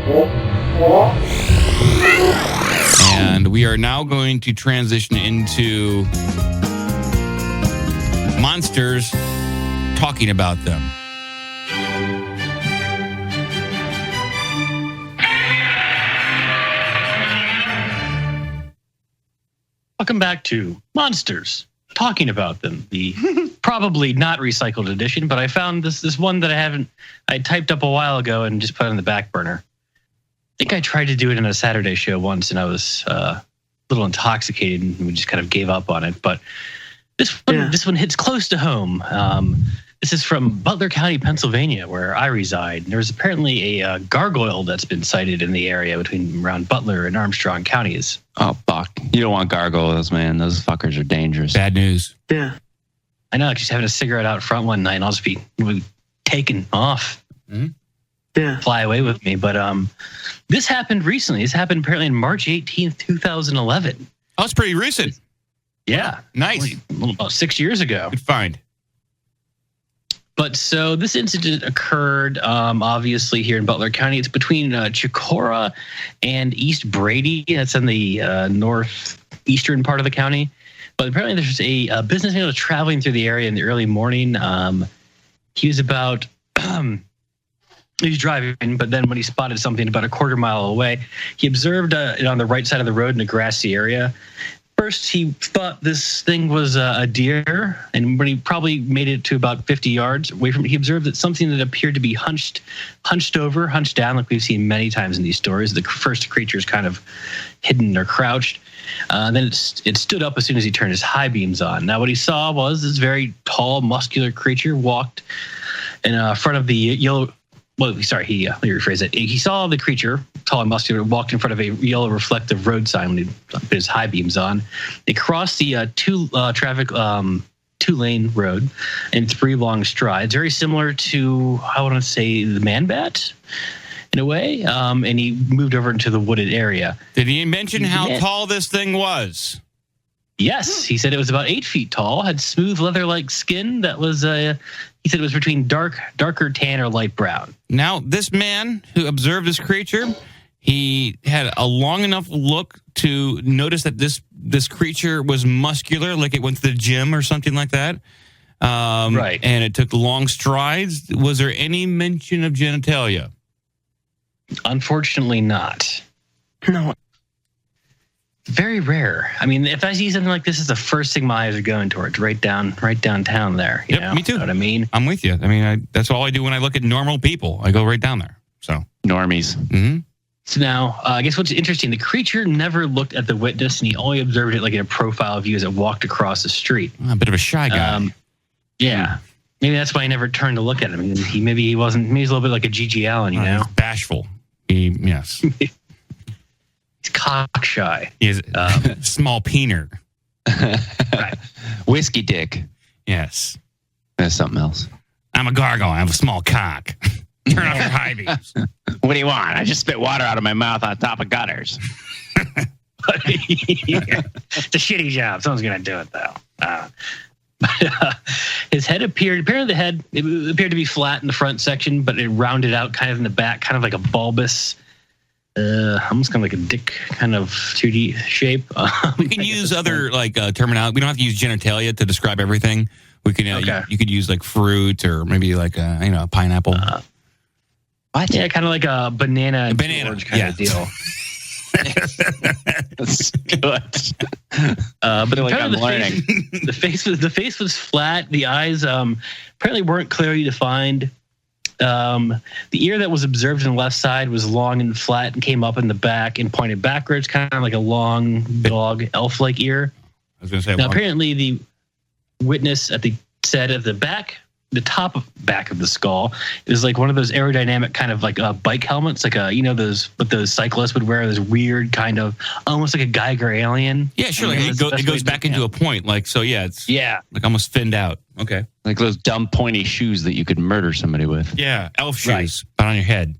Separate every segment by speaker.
Speaker 1: And we are now going to transition into monsters talking about them.
Speaker 2: Welcome back to Monsters Talking About Them, the probably not recycled edition, but I found this one that I typed up a while ago and just put on the back burner. I think I tried to do it in a Saturday show once and I was a little intoxicated and we just kind of gave up on it. But this one hits close to home. This is from Butler County, Pennsylvania, where I reside. There's apparently a gargoyle that's been sighted in the area around Butler and Armstrong counties.
Speaker 3: Oh, fuck. You don't want gargoyles, man. Those fuckers are dangerous.
Speaker 1: Bad news.
Speaker 4: Yeah.
Speaker 2: I know, just having a cigarette out front one night and I'll just be taken off.
Speaker 1: Mm-hmm.
Speaker 4: Yeah.
Speaker 2: Fly away with me. But this happened recently. This happened apparently on March 18th, 2011.
Speaker 1: Oh, it's pretty recent.
Speaker 2: Yeah.
Speaker 1: Nice.
Speaker 2: About 6 years ago.
Speaker 1: Good find.
Speaker 2: But so this incident occurred, obviously, here in Butler County. It's between Chicora and East Brady. That's in the northeastern part of the county. But apparently there's a businessman who was traveling through the area in the early morning. He was about... he was driving, but then when he spotted something about a quarter mile away, he observed it on the right side of the road in a grassy area. First, he thought this thing was a deer, and when he probably made it to about 50 yards away from it, he observed that something that appeared to be hunched down, like we've seen many times in these stories. The first creature is kind of hidden or crouched. Then it stood up as soon as he turned his high beams on. Now, what he saw was this very tall, muscular creature walked in front of the yellow... Well, sorry, let me rephrase it. He saw the creature, tall and muscular, walked in front of a yellow reflective road sign when he put his high beams on. It crossed the two-lane road in 3 long strides, very similar to, I want to say, the man-bat in a way. And he moved over into the wooded area.
Speaker 1: Did he mention how tall this thing was?
Speaker 2: Yes, he said it was about 8 feet tall, had smooth leather-like skin that was, he said it was between darker tan or light brown.
Speaker 1: Now, this man who observed this creature, he had a long enough look to notice that this creature was muscular, like it went to the gym or something like that.
Speaker 2: Right.
Speaker 1: And it took long strides. Was there any mention of genitalia?
Speaker 2: Unfortunately not.
Speaker 4: No.
Speaker 2: Very rare. I mean, if I see something like this, it's the first thing my eyes are going towards, right downtown there. You know?
Speaker 1: Me too.
Speaker 2: You know what I mean?
Speaker 1: I'm with you. I mean, that's all I do when I look at normal people. I go right down there. So
Speaker 3: Normies.
Speaker 1: Mm-hmm.
Speaker 2: So now, I guess what's interesting, the creature never looked at the witness, and he only observed it like in a profile view as it walked across the street.
Speaker 1: A bit of a shy guy.
Speaker 2: Yeah. Maybe that's why I never turned to look at him. I mean, maybe he's a little bit like a G.G. Allen, you know?
Speaker 1: He's bashful. Yes.
Speaker 2: He's cock-shy.
Speaker 1: He is small peener.
Speaker 2: Right.
Speaker 3: Whiskey dick.
Speaker 1: Yes.
Speaker 3: That's something else.
Speaker 1: I'm a gargoyle. I have a small cock. Turn off your high beams.
Speaker 3: What do you want? I just spit water out of my mouth on top of gutters.
Speaker 2: It's a shitty job. Someone's going to do it, though. His head appeared to be flat in the front section, but it rounded out kind of in the back, kind of like a bulbous, almost kind of like a dick kind of 2D shape.
Speaker 1: We can use other terminology. We don't have to use genitalia to describe everything. We can you could use like fruit or maybe like a pineapple.
Speaker 2: What? Yeah, kind of like a banana orange kind of deal.
Speaker 3: That's good.
Speaker 2: But
Speaker 3: like I'm learning.
Speaker 2: The face was flat. The eyes apparently weren't clearly defined. The ear that was observed on the left side was long and flat and came up in the back and pointed backwards, kind of like a long dog elf-like ear.
Speaker 1: I was going to say.
Speaker 2: Now, apparently, the witness said at the back. The top back of the skull is like one of those aerodynamic kind of like bike helmets, like those cyclists would wear, those weird kind of almost like a Geiger alien.
Speaker 1: Yeah, sure. Like it goes back into a point. Like, so yeah, it's like almost finned out. Okay.
Speaker 3: Like those dumb pointy shoes that you could murder somebody with.
Speaker 1: Yeah. Elf shoes, but on your head.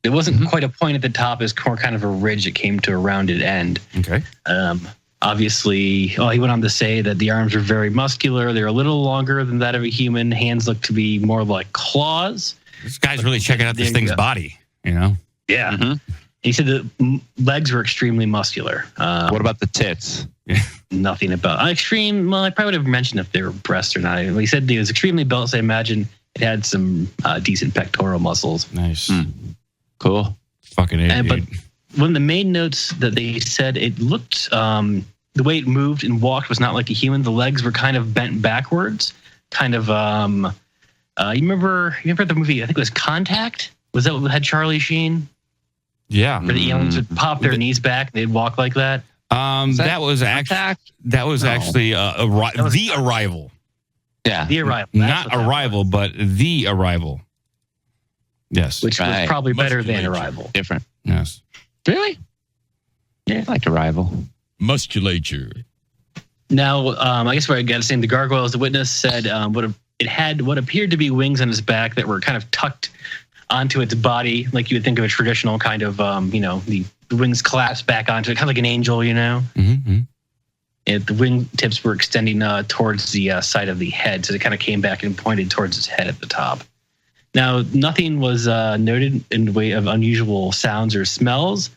Speaker 2: It wasn't quite a point at the top. It was more kind of a ridge that came to a rounded end.
Speaker 1: Okay.
Speaker 2: Obviously, he went on to say that the arms were very muscular. They're a little longer than that of a human. Hands look to be more like claws.
Speaker 1: This guy's really checking out this thing's body, you know?
Speaker 2: Yeah.
Speaker 3: Mm-hmm.
Speaker 2: He said the legs were extremely muscular.
Speaker 3: What about the tits?
Speaker 2: Nothing about extreme. Well, I probably would have mentioned if they were breasts or not. He said it was extremely built. So I imagine it had some decent pectoral muscles.
Speaker 1: Nice.
Speaker 3: Cool.
Speaker 1: Fucking idiot.
Speaker 2: But one of the main notes that they said it looked, the way it moved and walked was not like a human. The legs were kind of bent backwards. Kind of, you remember the movie, I think it was Contact? Was that what had Charlie Sheen?
Speaker 1: Yeah.
Speaker 2: Where the aliens would pop their knees back and they'd walk like that?
Speaker 1: That was actually The Arrival.
Speaker 3: Yeah.
Speaker 2: The Arrival.
Speaker 1: Not Arrival, but The Arrival. Yes.
Speaker 2: Which was probably better than
Speaker 4: Musculature.
Speaker 2: Arrival.
Speaker 3: Different.
Speaker 1: Yes.
Speaker 3: Really?
Speaker 2: Yeah.
Speaker 3: I liked Arrival.
Speaker 4: Musculature.
Speaker 2: Now, I guess what I got to say, the Gargoyles, the witness said it had what appeared to be wings on its back that were kind of tucked onto its body, like you would think of a traditional kind of, the wings clasped back onto it, kind of like an angel,
Speaker 1: Mm-hmm.
Speaker 2: And the wing tips were extending towards the side of the head, so it kind of came back and pointed towards its head at the top. Now, nothing was noted in the way of unusual sounds or smells.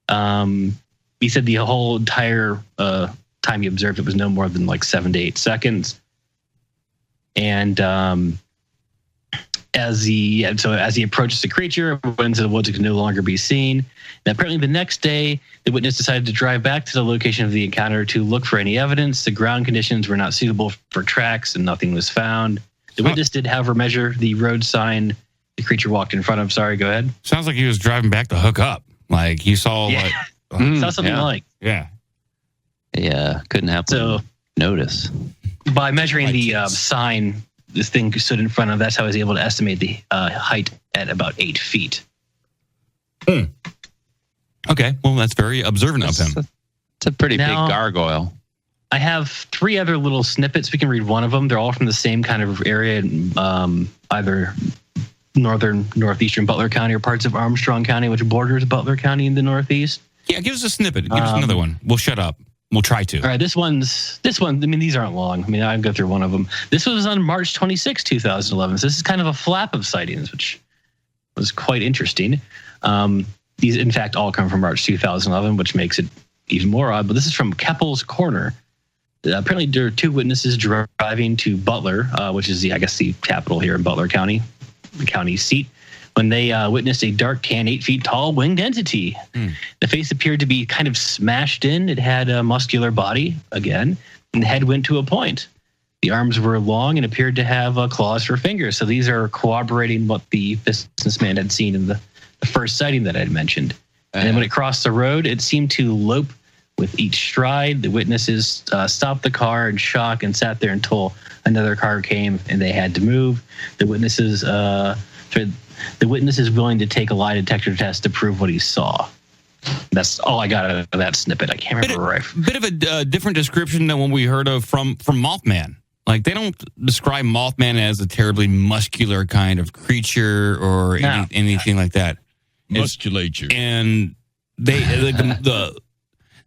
Speaker 2: He said the whole entire time he observed it was no more than like 7 to 8 seconds. And as he approaches the creature, went into the woods, it could no longer be seen. And apparently the next day, the witness decided to drive back to the location of the encounter to look for any evidence. The ground conditions were not suitable for tracks and nothing was found. The witness did, however, measure the road sign the creature walked in front of. Sorry, go ahead.
Speaker 1: Sounds like he was driving back to hook up. Like he saw
Speaker 2: Saw something like.
Speaker 1: Yeah.
Speaker 3: Yeah. Couldn't help but notice.
Speaker 2: By measuring the sign this thing stood in front of, that's how I was able to estimate the height at about 8 feet.
Speaker 1: Okay. Well, that's very observant of him.
Speaker 3: It's a pretty
Speaker 2: Now,
Speaker 3: big gargoyle.
Speaker 2: I have 3 other little snippets. We can read one of them. They're all from the same kind of area, either northeastern Butler County or parts of Armstrong County, which borders Butler County in the northeast.
Speaker 1: Yeah, give us a snippet. Give us another one. We'll shut up. We'll try to.
Speaker 2: All right, this one, I mean, these aren't long. I mean, I can go through one of them. This was on March 26, 2011. So this is kind of a flap of sightings, which was quite interesting. These, in fact, all come from March 2011, which makes it even more odd. But this is from Keppel's Corner. Apparently, there are 2 witnesses driving to Butler, which is the capital here in Butler County, the county seat, when they witnessed a dark tan, 8 feet tall winged entity. The face appeared to be kind of smashed in. It had a muscular body again, and the head went to a point. The arms were long and appeared to have claws for fingers. So these are corroborating what the businessman had seen in the first sighting that I had mentioned. And then when it crossed the road, it seemed to lope with each stride. The witnesses stopped the car in shock and sat there until another car came and they had to move. The witnesses is willing to take a lie detector test to prove what he saw. That's all I got out of that snippet. I can't remember
Speaker 1: Bit of a different description than what we heard of from Mothman. Like they don't describe Mothman as a terribly muscular kind of creature or anything like that.
Speaker 4: Musculature.
Speaker 1: And they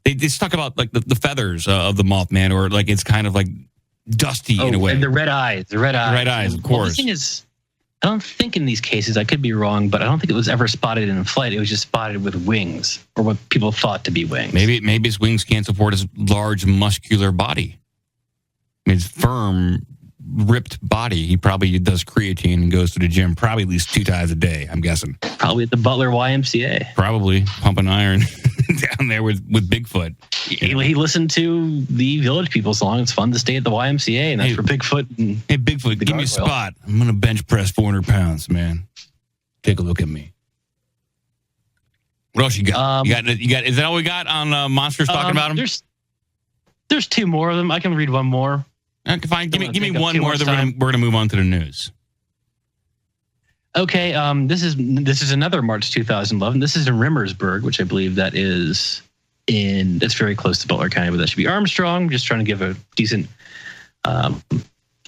Speaker 1: they just talk about like the feathers of the Mothman, or like it's kind of like dusty in a way.
Speaker 2: And the red eyes. The red eyes,
Speaker 1: of course.
Speaker 2: The thing is, I don't think in these cases, I could be wrong, but I don't think it was ever spotted in flight. It was just spotted with wings, or what people thought to be wings.
Speaker 1: Maybe his wings can't support his large muscular body. I mean, his firm, ripped body. He probably does creatine and goes to the gym probably at least 2 times a day, I'm guessing.
Speaker 2: Probably at the Butler YMCA.
Speaker 1: Probably pumping iron down there with Bigfoot.
Speaker 2: He listened to the Village People song. It's fun to stay at the YMCA, and that's for Bigfoot.
Speaker 1: Hey, Bigfoot, give me a spot. I'm going to bench press 400 pounds, man. Take a look at me. What else you got? You got? Is that all we got on monsters talking about them?
Speaker 2: There's 2 more of them. I can read one more.
Speaker 1: Okay, fine. Give me one more. Then we're gonna move on to the news.
Speaker 2: Okay. This is another March 2011. This is in Rimmersburg, which I believe that is that's very close to Butler County, but that should be Armstrong. Just trying to give a decent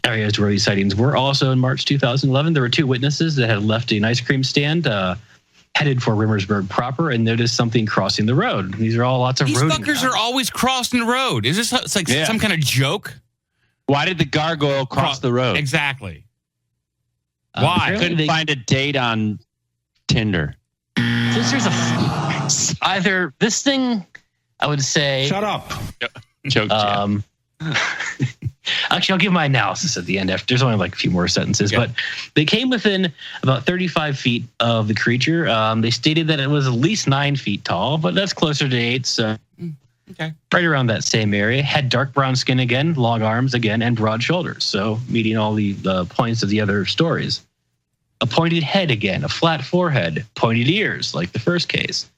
Speaker 2: areas where these sightings were. Also in March 2011, there were 2 witnesses that had left an ice cream stand headed for Rimmersburg proper and noticed something crossing the road. These are all lots of road.
Speaker 1: These fuckers are always crossing the road. Is this some kind of joke?
Speaker 3: Why did the gargoyle cross the road?
Speaker 1: Exactly.
Speaker 3: Why? I couldn't find a date on Tinder.
Speaker 2: there's either this thing, I would say.
Speaker 5: Shut up.
Speaker 3: Joke jam.
Speaker 2: Actually, I'll give my analysis at the end. After there's only like a few more sentences, but they came within about 35 feet of the creature. They stated that it was at least 9 feet tall, but that's closer to 8. So, right around that same area. Had dark brown skin again, long arms again, and broad shoulders. So, meeting all the points of the other stories. A pointed head again, a flat forehead, pointed ears, like the first case.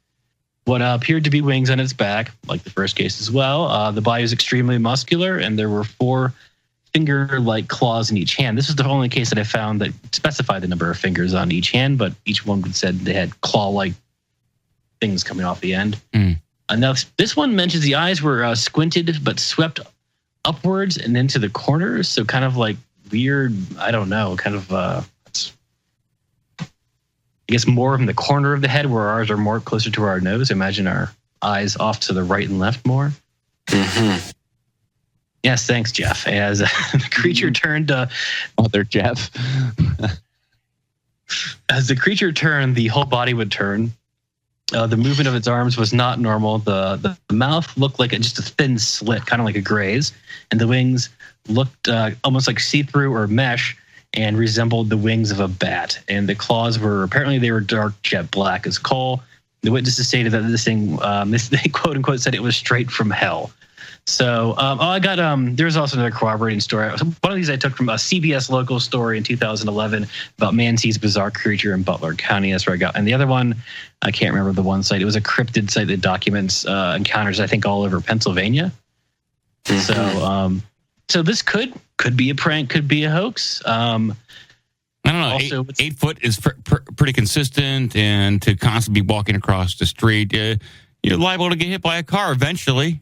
Speaker 2: What appeared to be wings on its back, like the first case as well. The body was extremely muscular, and there were 4 finger-like claws in each hand. This is the only case that I found that specified the number of fingers on each hand, but each one said they had claw-like things coming off the end. Now, this one mentions the eyes were squinted but swept upwards and into the corners, so kind of like weird, I don't know, kind of... I guess more in the corner of the head where ours are more closer to our nose. Imagine our eyes off to the right and left more.
Speaker 3: Mm-hmm.
Speaker 2: Yes, thanks, Jeff. As the creature turned...
Speaker 3: Other Jeff.
Speaker 2: As the creature turned, the whole body would turn. The movement of its arms was not normal. The mouth looked like just a thin slit, kind of like a graze. And the wings looked almost like see-through or mesh, and resembled the wings of a bat. And the claws were dark jet black as coal. The witnesses stated that this thing, they quote unquote said it was straight from hell. So, I got, there's also another corroborating story. One of these I took from a CBS local story in 2011 about man sees bizarre creature in Butler County. That's where I got. And the other one, I can't remember the one site. It was a cryptid site that documents encounters, I think, all over Pennsylvania.
Speaker 3: Mm-hmm.
Speaker 2: So this could be a prank, could be a hoax.
Speaker 1: I don't know. Also, 8 foot is pretty consistent, and to constantly be walking across the street, you're liable to get hit by a car eventually.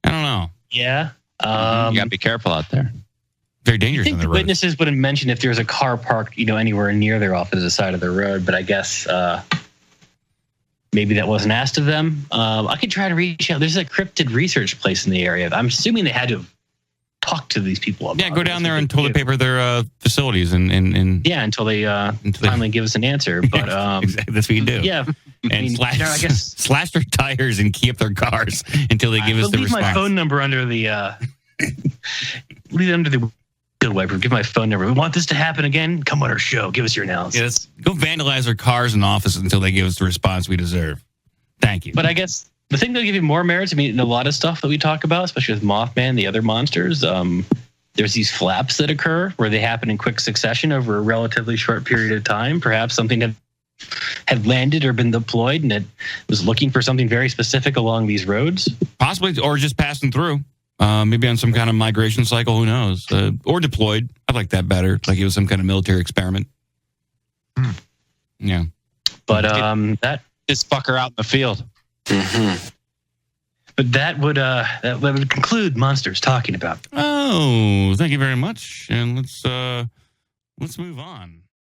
Speaker 1: I don't know.
Speaker 2: Yeah.
Speaker 3: You got to be careful out there.
Speaker 1: Very dangerous.
Speaker 2: I think
Speaker 1: on the road.
Speaker 2: Witnesses wouldn't mention if there's a car parked, anywhere near there off to the side of the road, but I guess maybe that wasn't asked of them. I could try to reach out. There's a cryptid research place in the area. I'm assuming they had to talk to these people about
Speaker 1: go down there and toilet paper their facilities and
Speaker 2: until they finally give us an answer. But
Speaker 1: exactly, that's what you do.
Speaker 2: Yeah,
Speaker 1: and slash their tires and key up their cars until they give us the response.
Speaker 2: Leave my phone number under the windshield wiper. Give my phone number. We want this to happen again. Come on our show. Give us your analysis.
Speaker 1: Go vandalize their cars and offices until they give us the response we deserve. Thank you.
Speaker 2: But I guess the thing that'll give you more merits, in a lot of stuff that we talk about, especially with Mothman, the other monsters, there's these flaps that occur where they happen in quick succession over a relatively short period of time. Perhaps something had landed or been deployed and it was looking for something very specific along these roads.
Speaker 1: Possibly, or just passing through. Maybe on some kind of migration cycle, who knows? Or deployed. I like that better. Like it was some kind of military experiment. Yeah.
Speaker 2: But that...
Speaker 3: This fucker out in the field.
Speaker 2: Mm-hmm. But that would conclude Monsters Talking About.
Speaker 1: Oh, thank you very much. And let's move on.